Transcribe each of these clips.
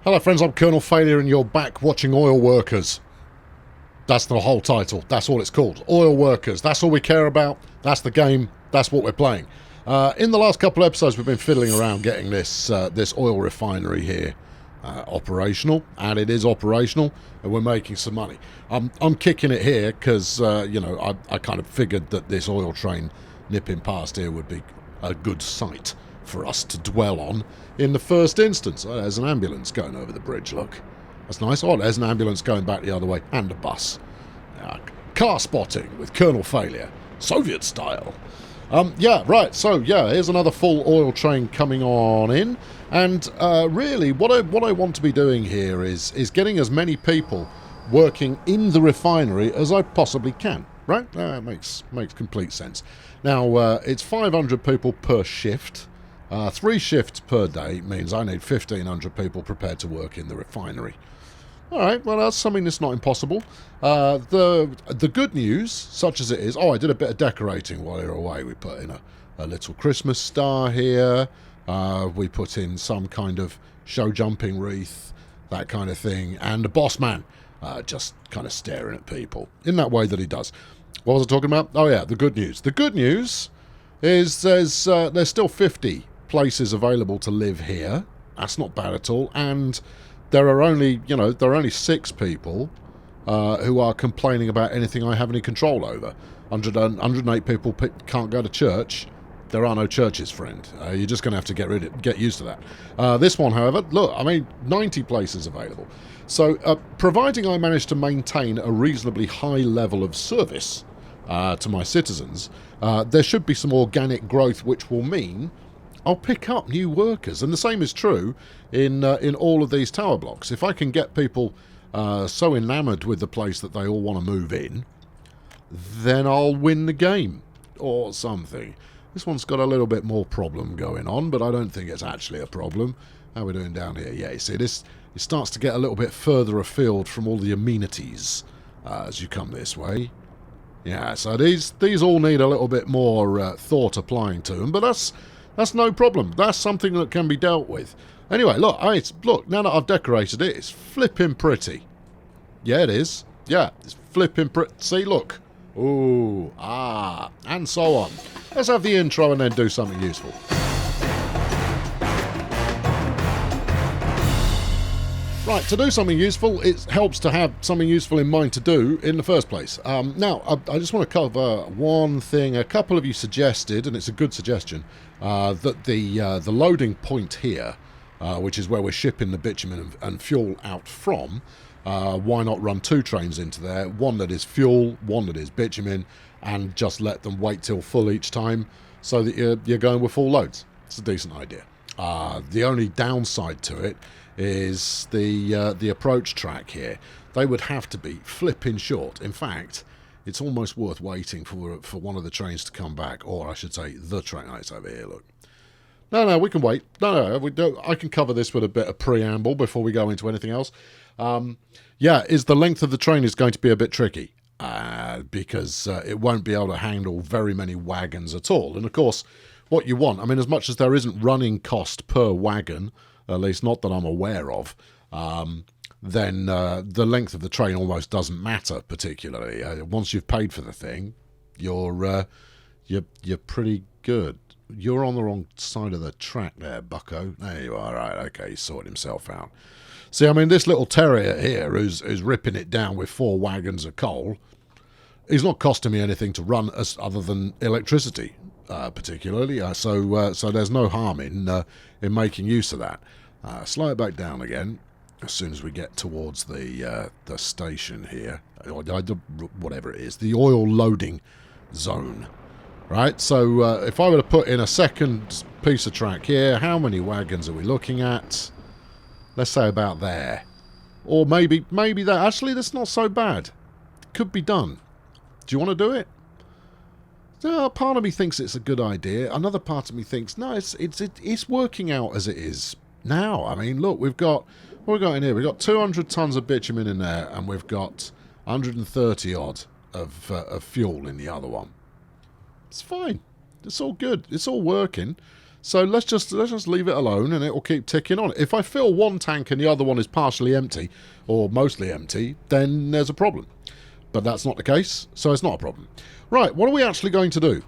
Hello friends, I'm Colonel Failure and you're back watching Oil Workers. That's the whole title. That's all it's called. Oil Workers. That's all we care about. That's the game. That's what we're playing. In the last couple of episodes we've been fiddling around getting this oil refinery here operational, and it is operational and we're making some money. I'm kicking it here because I kind of figured that this oil train nipping past here would be a good sight for us to dwell on in the first instance. Oh, there's an ambulance going over the bridge, look. That's nice. Oh, there's an ambulance going back the other way, and a bus. Car spotting with Colonel Failure. Soviet style. Here's another full oil train coming on in. And really, what I want to be doing here is getting as many people working in the refinery as I possibly can. Right? That makes complete sense. Now, it's 500 people per shift. 3 shifts per day means I need 1,500 people prepared to work in the refinery. Alright, well that's something that's not impossible. The good news, such as it is... Oh, I did a bit of decorating while you were away. We put in a little Christmas star here. We put in some kind of show jumping wreath, that kind of thing. And the boss man just kind of staring at people in that way that he does. What was I talking about? Oh yeah, the good news. The good news is there's still 50 places available to live here. That's not bad at all. And there are only 6 people who are complaining about anything I have any control over. 108 people can't go to church. There are no churches, friend. You're just going to have to get used to that. This one, however, look, 90 places available. So, providing I manage to maintain a reasonably high level of service to my citizens, there should be some organic growth, which will mean I'll pick up new workers. And the same is true in all of these tower blocks. If I can get people so enamoured with the place that they all want to move in, then I'll win the game or something. This one's got a little bit more problem going on, but I don't think it's actually a problem. How are we doing down here? Yeah, you see, it starts to get a little bit further afield from all the amenities as you come this way. Yeah, so these all need a little bit more thought applying to them, but that's no problem. That's something that can be dealt with. Anyway, look, now that I've decorated it, it's flipping pretty. Yeah, it is. Yeah, it's flipping pretty. See, look. Ooh, and so on. Let's have the intro and then do something useful. Right, to do something useful, it helps to have something useful in mind to do in the first place. Now, I just want to cover one thing. A couple of you suggested, and it's a good suggestion, that the loading point here, which is where we're shipping the bitumen and fuel out from, why not run 2 trains into there, one that is fuel, one that is bitumen, and just let them wait till full each time so that you're going with full loads. It's a decent idea. The only downside to it is the approach track here. They would have to be flipping short. In fact, it's almost worth waiting for one of the trains to come back, or I should say the train. Oh, it's over here, look. No, we can wait. I can cover this with a bit of preamble before we go into anything else. Is the length of the train is going to be a bit tricky because it won't be able to handle very many wagons at all. And of course, what you want, as much as there isn't running cost per wagon, at least not that I'm aware of, then the length of the train almost doesn't matter particularly. Once you've paid for the thing, you're pretty good. You're on the wrong side of the track there, bucko. There you are. Right, okay, he sorted himself out. See, this little terrier here who's ripping it down with 4 wagons of coal, he's not costing me anything to run other than electricity, particularly. So there's no harm in making use of that. Slow it back down again as soon as we get towards the station here, whatever it is, the oil loading zone. Right, so if I were to put in a second piece of track here, how many wagons are we looking at? Let's say about there. Or maybe that. Actually, that's not so bad. Could be done. Do you want to do it? Part of me thinks it's a good idea. Another part of me thinks, no, it's working out as it is now. Look, what we've got in here? We've got 200 tons of bitumen in there, and we've got 130 odd of fuel in the other one. It's fine. It's all good. It's all working. So let's just leave it alone, and it will keep ticking on. If I fill one tank and the other one is partially empty, or mostly empty, then there's a problem. But that's not the case, so it's not a problem. Right, what are we actually going to do?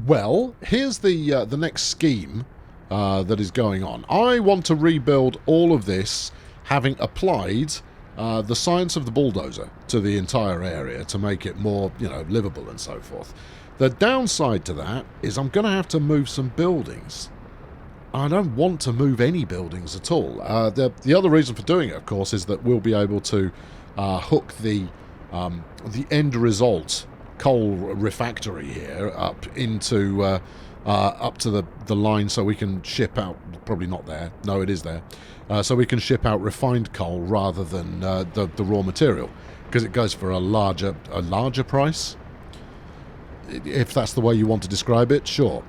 Well, here's the next scheme that is going on. I want to rebuild all of this, having applied the science of the bulldozer to the entire area to make it more, livable and so forth. The downside to that is I'm going to have to move some buildings. I don't want to move any buildings at all. The other reason for doing it, of course, is that we'll be able to hook the end result coal refactory here up into up to the line, so we can ship out. Probably not there. No, it is there. So we can ship out refined coal rather than the raw material, because it goes for a larger price. If that's the way you want to describe it, sure.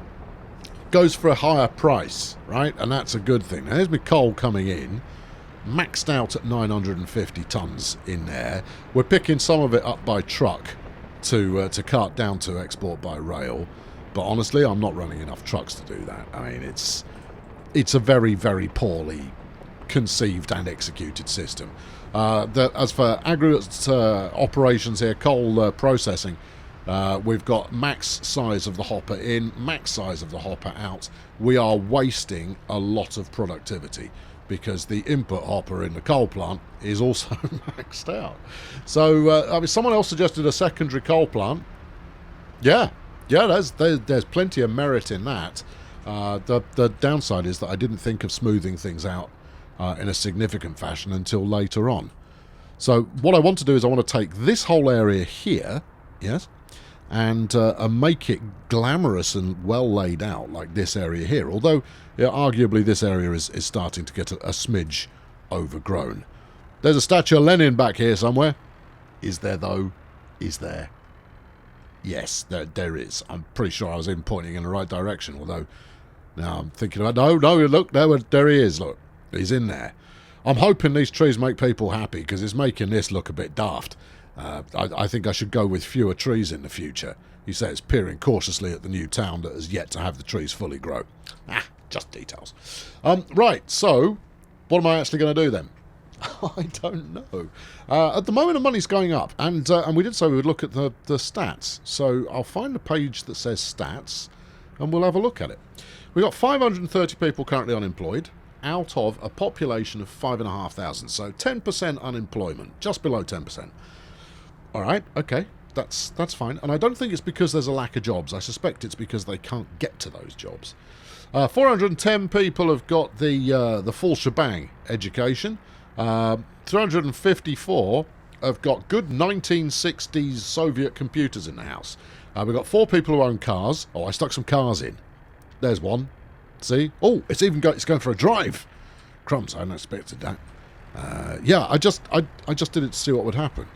Goes for a higher price, right? And that's a good thing. Now, here's my coal coming in, maxed out at 950 tons in there. We're picking some of it up by truck to cart down to export by rail. But honestly, I'm not running enough trucks to do that. I mean, it's a very, very poorly conceived and executed system. As for aggregate operations here, coal processing, we've got max size of the hopper in, max size of the hopper out. We are wasting a lot of productivity because the input hopper in the coal plant is also maxed out. So, someone else suggested a secondary coal plant. Yeah, there's plenty of merit in that. The downside is that I didn't think of smoothing things out in a significant fashion until later on. So what I want to do is I want to take this whole area here, yes, and make it glamorous and well laid out like this area here. Although, arguably, this area is starting to get a smidge overgrown. There's a statue of Lenin back here somewhere. Is there, though? Is there? Yes, there is. I'm pretty sure I was even pointing in the right direction, although now I'm thinking about... No, look, there he is, look. He's in there. I'm hoping these trees make people happy, because it's making this look a bit daft. I think I should go with fewer trees in the future. He says, peering cautiously at the new town that has yet to have the trees fully grow. Just details. Right, so, what am I actually going to do then? I don't know. At the moment, the money's going up, and we did say we would look at the stats. So I'll find the page that says stats, and we'll have a look at it. We've got 530 people currently unemployed, out of a population of 5,500. So 10% unemployment, just below 10%. All right, okay, that's fine. And I don't think it's because there's a lack of jobs. I suspect it's because they can't get to those jobs. 410 people have got the full shebang education. 354 have got good 1960s Soviet computers in the house. We've got 4 people who own cars. Oh, I stuck some cars in. There's one. See? Oh, it's going for a drive. Crumbs, I hadn't expected that. Yeah, I just did it to see what would happen.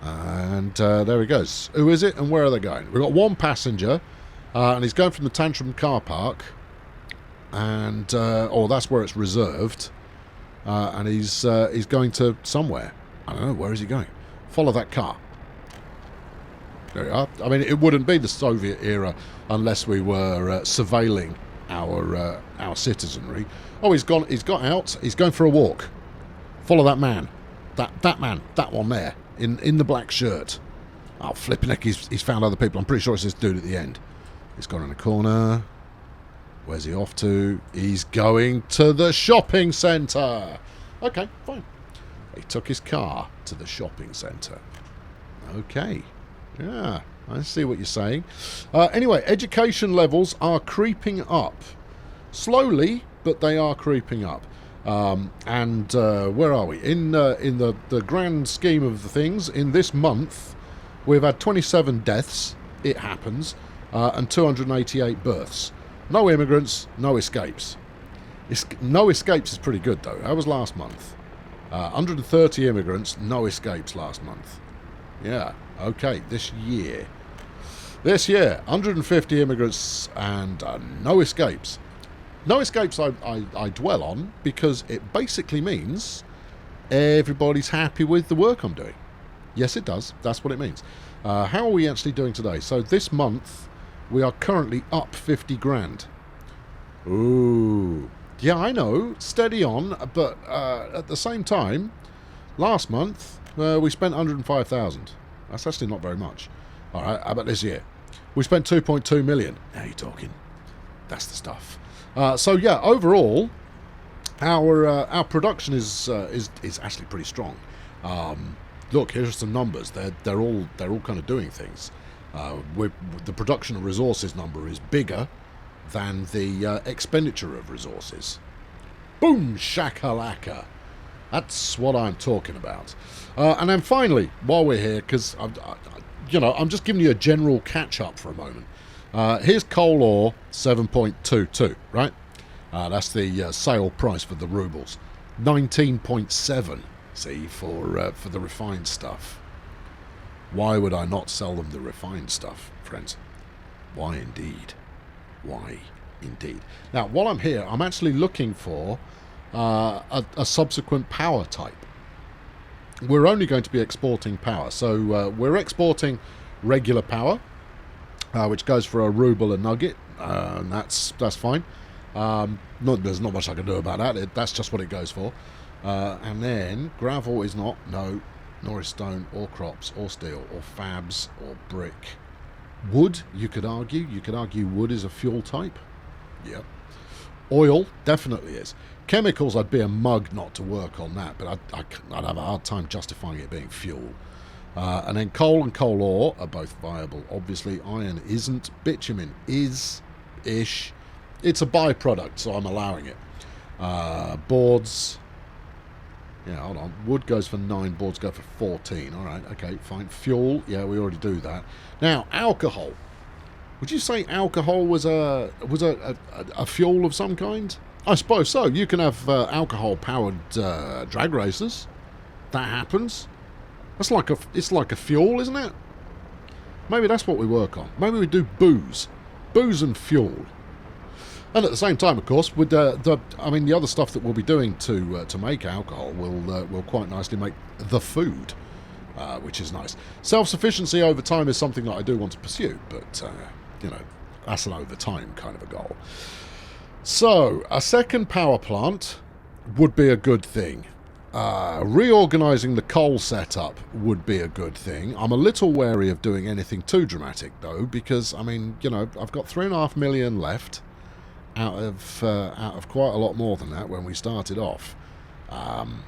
And there he goes. Who is it and where are they going? We've got one passenger, and he's going from the Tantrum car park, and that's where it's reserved. And he's going to somewhere. I don't know, where is he going? Follow that car. There we are. I mean, it wouldn't be the Soviet era unless we were surveilling our citizenry. Oh, he's got out. He's going for a walk. Follow that man. That man. That one there. In the black shirt. Oh, flipping heck, he's found other people. I'm pretty sure it's this dude at the end. He's gone in the corner. Where's he off to? He's going to the shopping centre. Okay, fine. He took his car to the shopping centre. Okay. Yeah, I see what you're saying. Anyway, education levels are creeping up. Slowly, but they are creeping up. And where are we? In the grand scheme of the things, in this month, we've had 27 deaths, it happens, and 288 births. No immigrants, no escapes. No escapes is pretty good, though. That was last month. 130 immigrants, no escapes last month. Yeah, okay, this year, 150 immigrants and no escapes. No escapes I dwell on, because it basically means everybody's happy with the work I'm doing. Yes, it does. That's what it means. How are we actually doing today? So this month, we are currently up 50 grand. Ooh. Yeah, I know. Steady on. But at the same time, last month, we spent 105,000. That's actually not very much. All right, how about this year? We spent 2.2 million. Now you're talking. That's the stuff. So yeah, overall, our production is actually pretty strong. Look, here's some numbers. They're all kind of doing things. The production of resources number is bigger than the expenditure of resources. Boom shakalaka. That's what I'm talking about. And then finally, while we're here, because I'm just giving you a general catch-up for a moment. Here's coal ore 7.22, right? That's the sale price for the rubles. 19.7, see, for the refined stuff. Why would I not sell them the refined stuff, friends? Why indeed? Why indeed? Now, while I'm here, I'm actually looking for a subsequent power type. We're only going to be exporting power. So we're exporting regular power, which goes for a ruble a nugget, and that's fine. There's not much I can do about that. That's just what it goes for. And then gravel is not, no, nor is stone, or crops, or steel, or fabs, or brick. Wood, you could argue. You could argue wood is a fuel type. Yep. Oil definitely is. Chemicals, I'd be a mug not to work on that, but I'd have a hard time justifying it being fuel. And then coal and coal ore are both viable. Obviously, iron isn't. Bitumen is-ish. It's a byproduct, so I'm allowing it. Boards. Yeah, hold on. Wood goes for 9, boards go for 14. All right, okay, fine. Fuel, yeah, we already do that. Now, alcohol. Would you say alcohol was a fuel of some kind? I suppose so. You can have alcohol-powered drag races. That happens. It's like a fuel, isn't it? Maybe that's what we work on. Maybe we do booze and fuel. And at the same time, of course, with the other stuff that we'll be doing to make alcohol will quite nicely make the food, which is nice. Self-sufficiency over time is something that I do want to pursue, but that's an over time kind of a goal. So a second power plant would be a good thing. Reorganising the coal setup would be a good thing. I'm a little wary of doing anything too dramatic though, because I've got 3.5 million left. Out of quite a lot more than that when we started off. I'm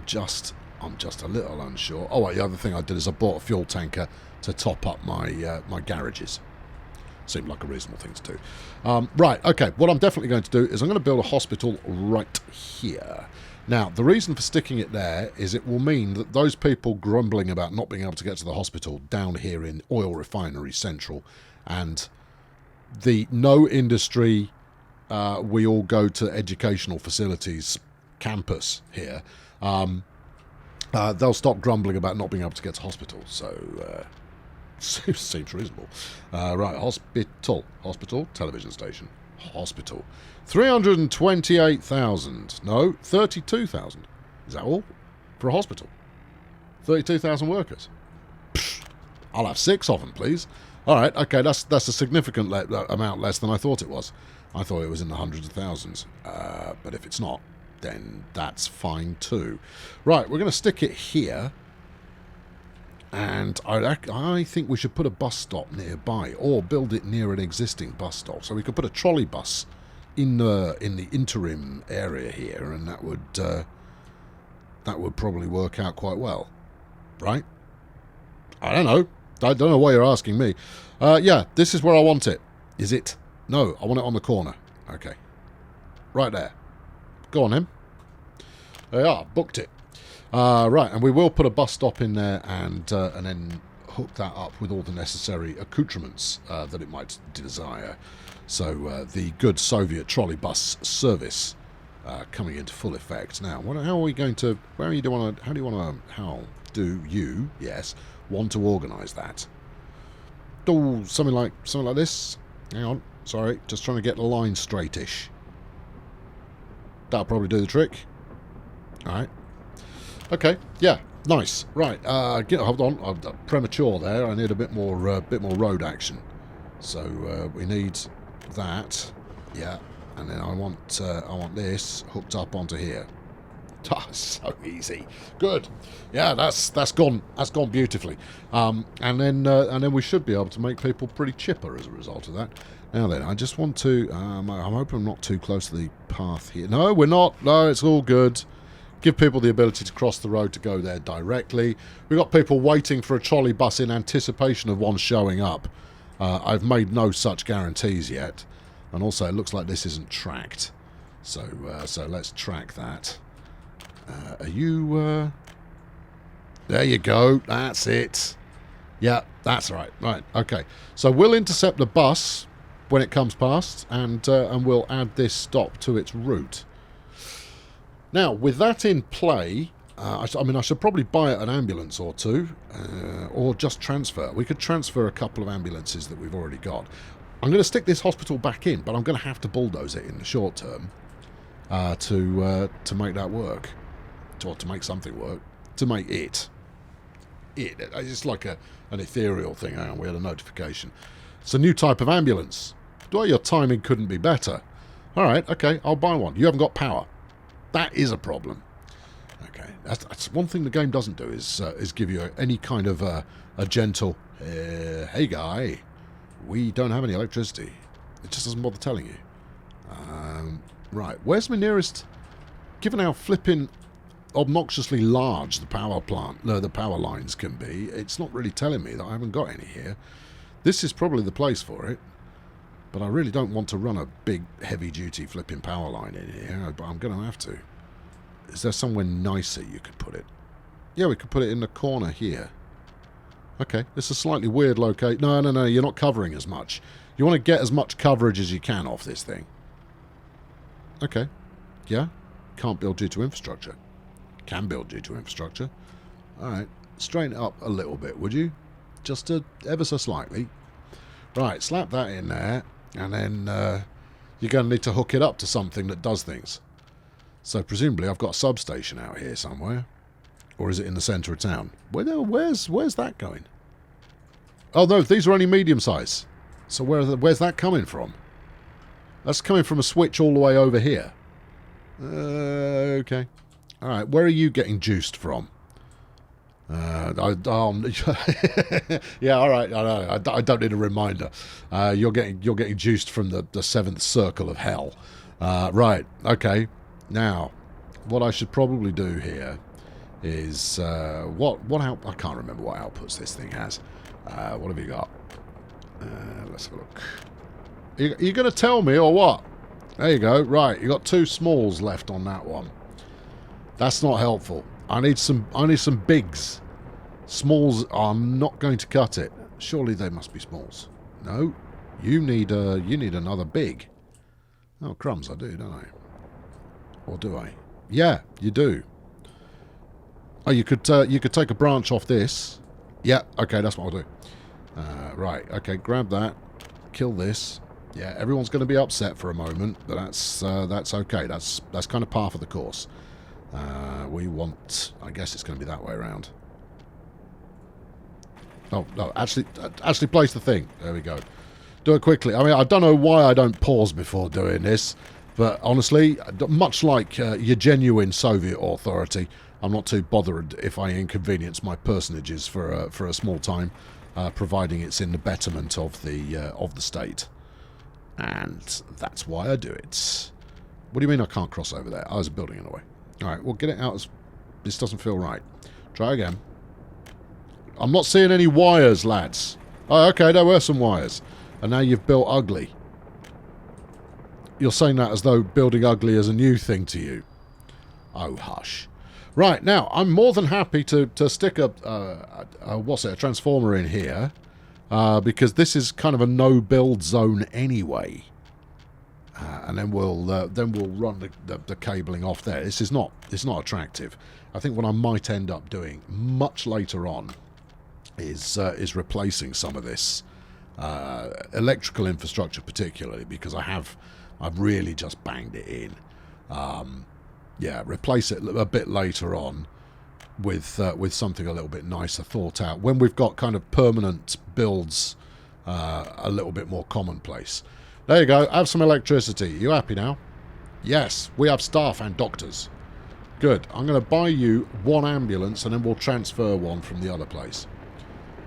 just a little unsure. Oh, the other thing I did is I bought a fuel tanker to top up my my garages. Seemed like a reasonable thing to do. Right, okay, what I'm definitely going to do is I'm going to build a hospital right here. Now, the reason for sticking it there is it will mean that those people grumbling about not being able to get to the hospital down here in Oil Refinery Central and the no industry, we all go to educational facilities campus here, they'll stop grumbling about not being able to get to hospital. So, seems reasonable. Right, hospital, television station, hospital. 328,000. No, 32,000. Is that all? For a hospital? 32,000 workers. Pfft, I'll have 6 of them, please. All right, okay, that's a significant amount less than I thought it was. I thought it was in the hundreds of thousands. But if it's not, then that's fine too. Right, we're going to stick it here. And I think we should put a bus stop nearby, or build it near an existing bus stop. So we could put a trolleybus in the interim area here, and that would probably work out quite well, right? I don't know. I don't know why you're asking me. Yeah, this is where I want it. Is it? No, I want it on the corner. Okay. Right there. Go on, him. There you are. Booked it. Right, and we will put a bus stop in there and then hook that up with all the necessary accoutrements that it might desire. So the good Soviet trolleybus service coming into full effect. Now, how are we going to? How do you? Yes. Want to organise that? Oh, something like this. Hang on, sorry, just trying to get the line straightish. That'll probably do the trick. All right. Okay. Yeah. Nice. Right. Hold on. I'm premature there. I need a bit more road action. So we need that Yeah, and then I want this hooked up onto here. Oh, so easy. Good. Yeah, that's gone beautifully. And then we should be able to make people pretty chipper as a result of that. Now then, I just want to. I'm hoping I'm not too close to the path here. No, we're not. No, it's all good. Give people the ability to cross the road to go there directly. We've got people waiting for a trolley bus in anticipation of one showing up. I've made no such guarantees yet, and also it looks like this isn't tracked. So let's track that. Are you... There you go. That's it. Yeah, that's right. Right, okay. So we'll intercept the bus when it comes past, and we'll add this stop to its route. Now, with that in play, I should probably buy an ambulance or two, or just transfer. We could transfer a couple of ambulances that we've already got. I'm going to stick this hospital back in, but I'm going to have to bulldoze it in the short term to make that work. Or to make something work. To make it. It's like an ethereal thing. Hang on, we had a notification. It's a new type of ambulance. Well, your timing couldn't be better. Alright, okay, I'll buy one. You haven't got power. That is a problem. Okay, that's one thing the game doesn't do is give you any kind of a gentle, hey guy, we don't have any electricity. It just doesn't bother telling you. Right, where's my nearest... Given how flipping obnoxiously large the power lines can be, it's not really telling me that I haven't got any here. This is probably the place for it, but I really don't want to run a big heavy-duty flipping power line in here, but I'm going to have to. Is there somewhere nicer you could put it? Yeah, we could put it in the corner here. Okay, it's a slightly weird location. No, you're not covering as much. You want to get as much coverage as you can off this thing. Okay, yeah, can't build due to infrastructure. Can build due to infrastructure. Alright, straighten it up a little bit, would you? Just ever so slightly. Right, slap that in there, and then you're going to need to hook it up to something that does things. So presumably I've got a substation out here somewhere. Or is it in the centre of town? Where's that going? Oh no, these are only medium size. So where's that coming from? That's coming from a switch all the way over here. Okay. Alright, where are you getting juiced from? Yeah, alright, I don't need a reminder. You're getting juiced from the seventh circle of hell. Right, okay. Now, what I should probably do here is... I can't remember what outputs this thing has. What have you got? Let's have a look. Are you going to tell me, or what? There you go. Right, you got 2 smalls left on that one. That's not helpful. I need some bigs. Smalls are not going to cut it. Surely they must be smalls. No, you need another big. Oh crumbs, I do, don't I? Or do I? Yeah, you do. Oh, you could take a branch off this. Yeah, okay, that's what I'll do. Right, okay, grab that. Kill this. Yeah, everyone's going to be upset for a moment, but that's okay. That's kind of par for the course. We want... I guess it's going to be that way around. Oh, no, actually place the thing. There we go. Do it quickly. I mean, I don't know why I don't pause before doing this, but honestly, much like your genuine Soviet authority, I'm not too bothered if I inconvenience my personages for a small time, providing it's in the betterment of the state. And that's why I do it. What do you mean I can't cross over there? Oh, there's a building in the way. Alright, we'll get it out as... This doesn't feel right. Try again. I'm not seeing any wires, lads. Oh, okay, there were some wires. And now you've built ugly. You're saying that as though building ugly is a new thing to you. Oh, hush. Right, now, I'm more than happy to stick a transformer in here. Because this is kind of a no-build zone anyway. And then we'll run the cabling off there. It's not attractive. I think what I might end up doing much later on is replacing some of this electrical infrastructure, particularly because I've really just banged it in. Yeah, replace it a bit later on with something a little bit nicer thought out when we've got kind of permanent builds a little bit more commonplace. There you go. Have some electricity. You happy now? Yes, we have staff and doctors. Good. I'm going to buy you one ambulance and then we'll transfer one from the other place.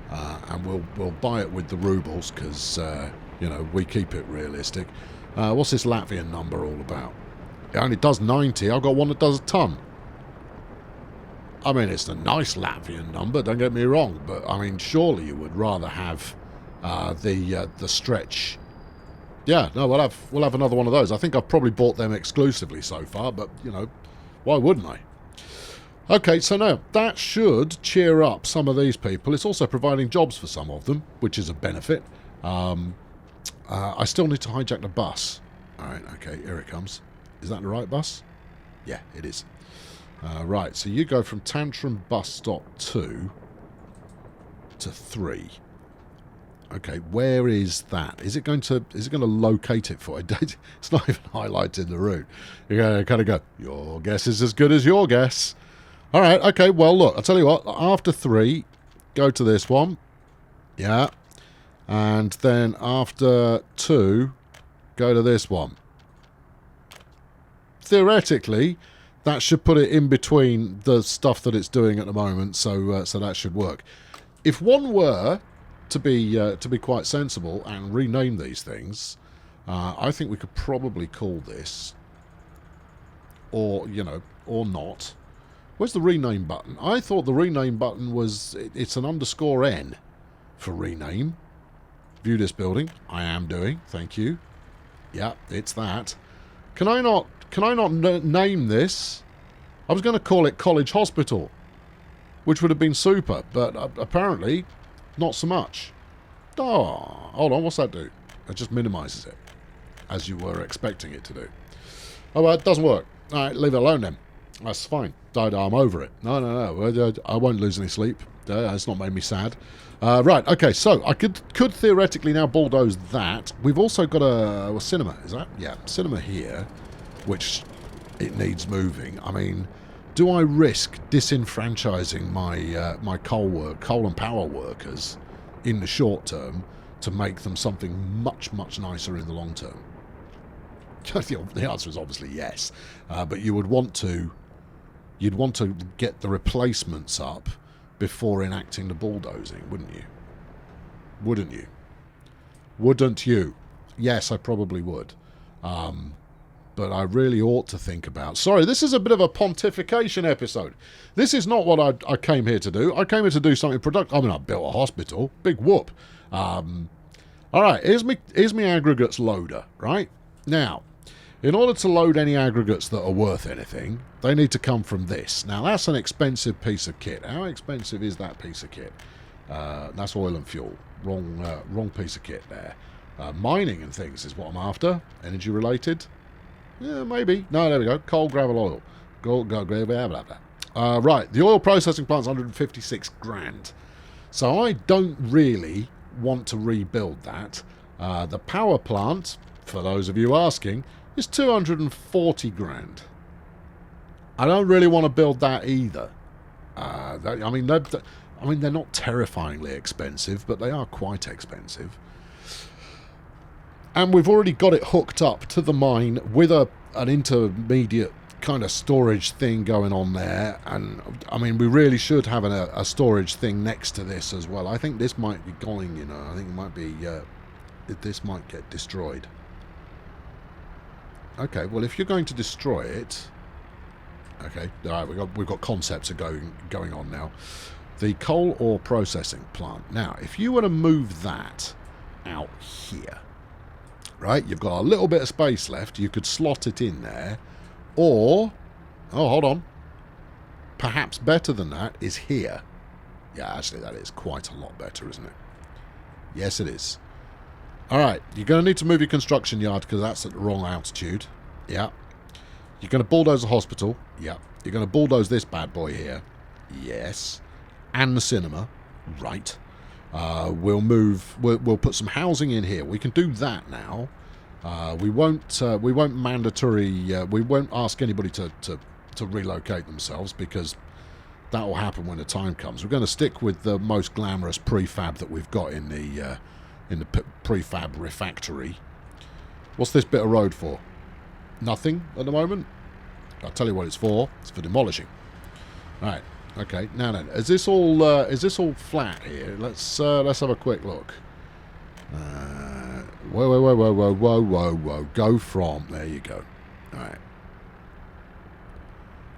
And we'll buy it with the rubles because, you know, we keep it realistic. What's this Latvian number all about? It only does 90. I've got one that does a ton. I mean, it's a nice Latvian number, don't get me wrong, but, I mean, surely you would rather have the stretch. Yeah, no, we'll have another one of those. I think I've probably bought them exclusively so far, but, you know, why wouldn't I? Okay, so now, that should cheer up some of these people. It's also providing jobs for some of them, which is a benefit. I still need to hijack the bus. Alright, okay, here it comes. Is that the right bus? Yeah, it is. Right, so you go from Tantrum bus stop 2 to 3. Okay, where is that? Is it going to locate it for it? It's not even highlighted the route. You're going to kind of go, your guess is as good as your guess. All right, okay, well, look, I'll tell you what. After 3, go to this one. Yeah. And then after 2, go to this one. Theoretically, that should put it in between the stuff that it's doing at the moment, so that should work. If one were to be quite sensible and rename these things, I think we could probably call this, or, you know, or not. Where's the rename button? I thought the rename button was, it's an _N for rename. View this building. I am doing. Thank you. Yeah, it's that. Can I not name this? I was going to call it College Hospital, which would have been super, but apparently not so much. Oh, hold on. What's that do? It just minimises it, as you were expecting it to do. Oh, well, it doesn't work. All right, leave it alone then. That's fine. I'm over it. No. I won't lose any sleep. It's not made me sad. Right, okay, so I could theoretically now bulldoze that. We've also got a cinema, is that? Yeah, cinema here, which it needs moving. I mean, do I risk disenfranchising my coal and power workers in the short term to make them something much, much nicer in the long term? The answer is obviously yes, but you'd want to get the replacements up before enacting the bulldozing, wouldn't you? Wouldn't you? Wouldn't you? Yes, I probably would. But I really ought to think about... Sorry, this is a bit of a pontification episode. This is not what I came here to do. I came here to do something productive. I mean, I built a hospital. Big whoop. All right, here's me aggregates loader, right? Now, in order to load any aggregates that are worth anything, they need to come from this. Now, that's an expensive piece of kit. How expensive is that piece of kit? That's oil and fuel. Wrong piece of kit there. Mining and things is what I'm after. Energy related. Yeah, maybe. No, there we go. Coal, gravel, oil. Blah, blah, blah. Right, the oil processing plant's 156 grand. So I don't really want to rebuild that. The power plant, for those of you asking, is 240 grand. I don't really want to build that either. I mean, they're not terrifyingly expensive, but they are quite expensive. And we've already got it hooked up to the mine with an intermediate kind of storage thing going on there. And, I mean, we really should have a storage thing next to this as well. I think this might be going, you know. I think it might be... this might get destroyed. Okay, well, if you're going to destroy it... Okay, all right, we've got concepts going on now. The coal ore processing plant. Now, if you were to move that out here... Right, you've got a little bit of space left. You could slot it in there. Or, oh, hold on. Perhaps better than that is here. Yeah, actually, that is quite a lot better, isn't it? Yes, it is. All right, you're going to need to move your construction yard because that's at the wrong altitude. Yeah. You're going to bulldoze the hospital. Yeah. You're going to bulldoze this bad boy here. Yes. And the cinema. Right. We'll put some housing in here. We can do that now. We won't ask anybody to relocate themselves because that will happen when the time comes. We're going to stick with the most glamorous prefab that we've got in the prefab refactory. What's this bit of road for? Nothing at the moment. I'll tell you what it's for. It's for demolishing. Right. Okay. Now then, is this all flat here? Let's have a quick look. Whoa. Go from. There you go. All right.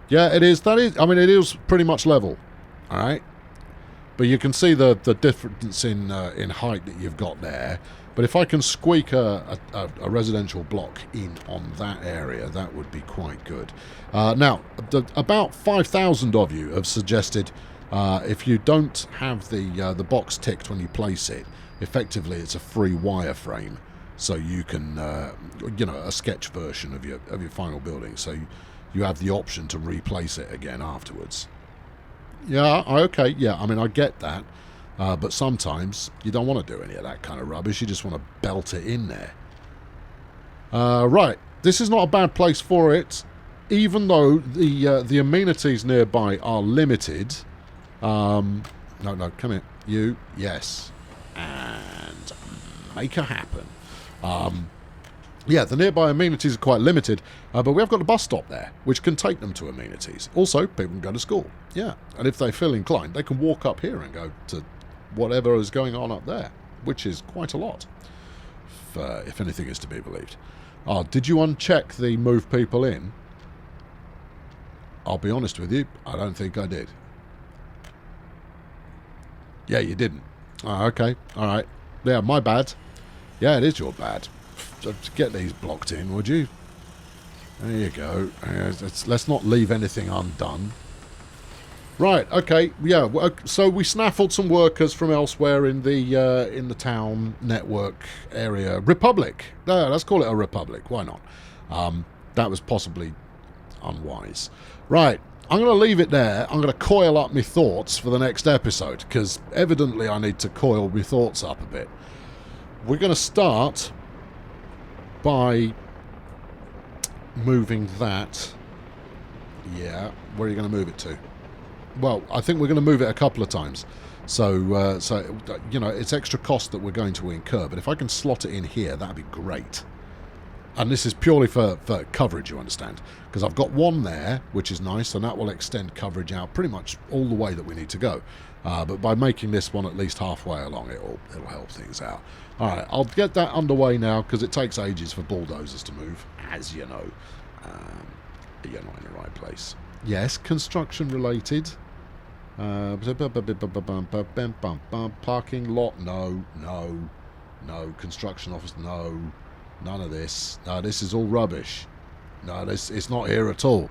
Yeah, it is. That is. I mean, it is pretty much level. All right. But you can see the difference in height that you've got there. But if I can squeak a residential block in on that area, that would be quite good. Now, about 5,000 of you have suggested if you don't have the box ticked when you place it, effectively it's a free wireframe, so you can, a sketch version of your final building, so you have the option to replace it again afterwards. Yeah, okay, yeah, I mean, I get that. But sometimes you don't want to do any of that kind of rubbish. You just want to belt it in there. Right. This is not a bad place for it, even though the amenities nearby are limited. No, come here. You. Yes. And make it happen. Yeah, the nearby amenities are quite limited, but we have got a bus stop there, which can take them to amenities. Also, people can go to school. Yeah. And if they feel inclined, they can walk up here and go to whatever is going on up there, which is quite a lot, if anything is to be believed. Oh, did you uncheck the move people in? I'll be honest with you, I don't think I did. Yeah, you didn't. Oh, okay, alright. Yeah, my bad. Yeah, it is your bad. Get these blocked in, would you? There you go. Let's not leave anything undone. Right, okay, yeah, so we snaffled some workers from elsewhere in the town network area. Republic. Let's call it a republic, why not? That was possibly unwise. Right, I'm going to leave it there. I'm going to coil up my thoughts for the next episode, because evidently I need to coil my thoughts up a bit. We're going to start by moving that. Yeah, where are you going to move it to? Well, I think we're going to move it a couple of times. So it's extra cost that we're going to incur. But if I can slot it in here, that'd be great. And this is purely for coverage, you understand. Because I've got one there, which is nice, and that will extend coverage out pretty much all the way that we need to go. But by making this one at least halfway along, it'll help things out. All right, I'll get that underway now, because it takes ages for bulldozers to move, as you know. You're not in the right place. Yes, construction related. Parking lot, no. Construction office, no. None of this. No, this is all rubbish. No, it's not here at all.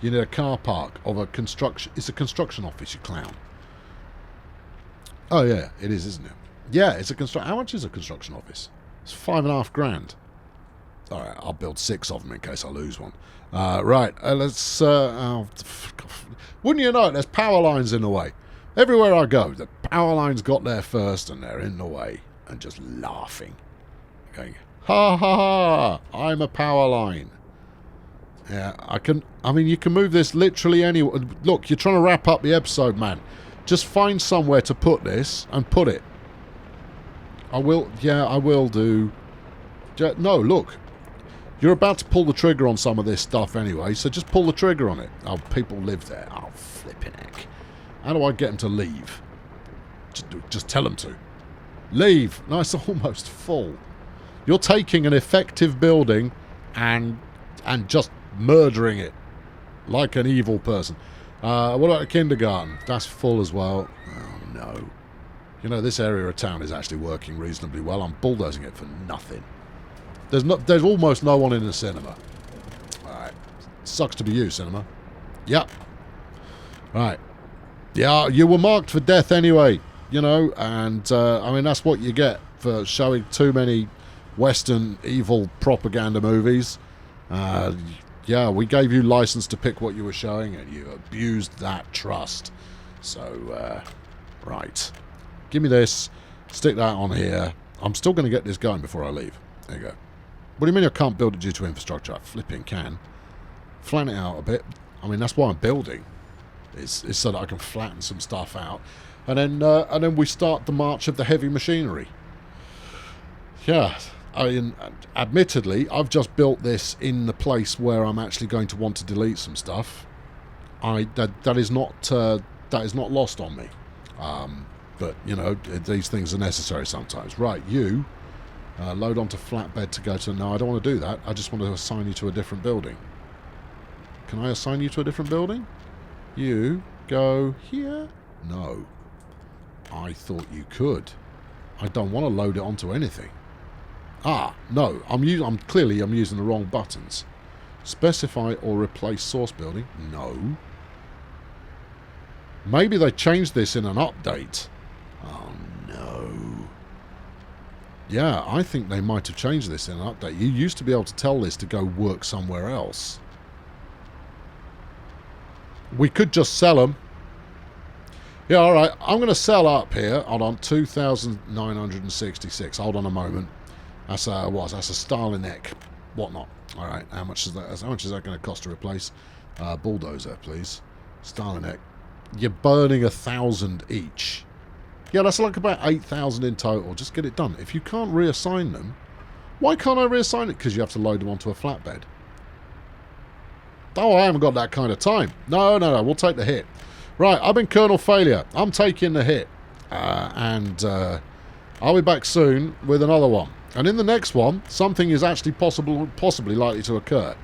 You need a car park of a construction. It's a construction office, you clown. Oh yeah, it is, isn't it? Yeah, it's a construction. How much is a construction office? It's $5,500. All right, I'll build 6 of them in case I lose one. Right, let's... wouldn't you know it, there's power lines in the way. Everywhere I go, the power lines got there first and they're in the way. And just laughing. Going, ha ha ha, I'm a power line. Yeah, I mean, you can move this literally anywhere. Look, you're trying to wrap up the episode, man. Just find somewhere to put this and put it. I will do. No, look. You're about to pull the trigger on some of this stuff anyway, so just pull the trigger on it. Oh, people live there. Oh, flipping heck. How do I get them to leave? Just tell them to. Leave. No, it's almost full. You're taking an effective building and just murdering it like an evil person. What about the kindergarten? That's full as well. Oh, no. You know, this area of town is actually working reasonably well. I'm bulldozing it for nothing. There's almost no one in the cinema. Alright. Sucks to be you, cinema. Yep. Right. Yeah, you were marked for death anyway, you know, and, I mean, that's what you get for showing too many Western evil propaganda movies. Yeah, we gave you license to pick what you were showing, and you abused that trust. So, right. Give me this. Stick that on here. I'm still going to get this going before I leave. There you go. What do you mean I can't build it due to infrastructure? I flipping can. Flatten it out a bit. I mean, that's why I'm building. It's so that I can flatten some stuff out. And then we start the march of the heavy machinery. Yeah. admittedly, I've just built this in the place where I'm actually going to want to delete some stuff. That is not lost on me. But, you know, these things are necessary sometimes. Right, you load onto flatbed to go to... No, I don't want to do that. I just want to assign you to a different building. Can I assign you to a different building? You go here? No. I thought you could. I don't want to load it onto anything. Ah, no. I'm clearly using the wrong buttons. Specify or replace source building? No. Maybe they changed this in an update. Oh, no. Yeah, I think they might have changed this in an update. You used to be able to tell this to go work somewhere else. We could just sell them. Yeah, all right. I'm going to sell up here. Hold on, 2,966. Hold on a moment. That's a Starlinek whatnot. All right. How much is that? How much is that going to cost to replace? Bulldozer, please. Starlinek. You're burning 1,000 each. Yeah, that's like about 8,000 in total. Just get it done. If you can't reassign them, why can't I reassign it? Because you have to load them onto a flatbed. Oh, I haven't got that kind of time. No. We'll take the hit. Right, I've been Colonel Failure. I'm taking the hit. And I'll be back soon with another one. And in the next one, something is actually possibly likely to occur.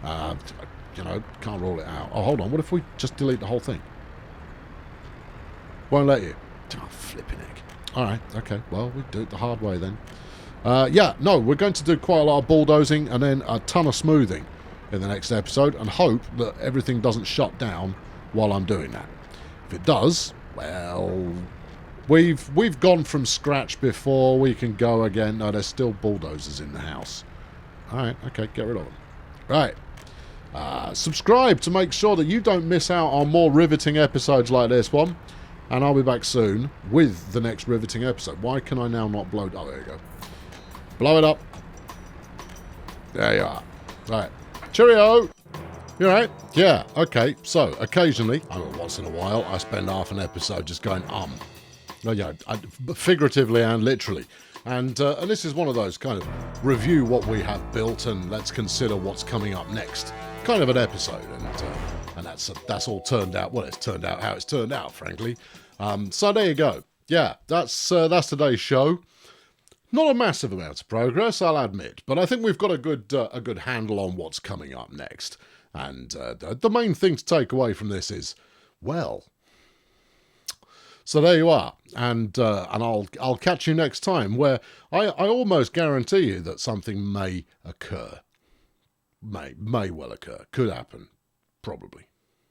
You know, can't rule it out. Oh, hold on. What if we just delete the whole thing? Won't let you. Oh, flipping egg. All right, okay. Well, we do it the hard way then. Yeah, no, we're going to do quite a lot of bulldozing and then a ton of smoothing in the next episode and hope that everything doesn't shut down while I'm doing that. If it does, well, we've gone from scratch before. We can go again. No, there's still bulldozers in the house. All right, okay, get rid of them. Right. Subscribe to make sure that you don't miss out on more riveting episodes like this one. And I'll be back soon with the next riveting episode. Why can I now not blow... Oh, there you go. Blow it up. There you are. Right. Cheerio. You all right? Yeah. Okay. So, occasionally, once in a while, I spend half an episode just going, No, yeah, figuratively and literally. And this is one of those kind of review what we have built and let's consider what's coming up next kind of an episode. And that's all turned out. Well, it's turned out how it's turned out, frankly. So there you go. Yeah, that's today's show. Not a massive amount of progress, I'll admit, but I think we've got a good handle on what's coming up next. And the main thing to take away from this is, well. So there you are, and I'll catch you next time, where I almost guarantee you that something may occur, may well occur, could happen, probably.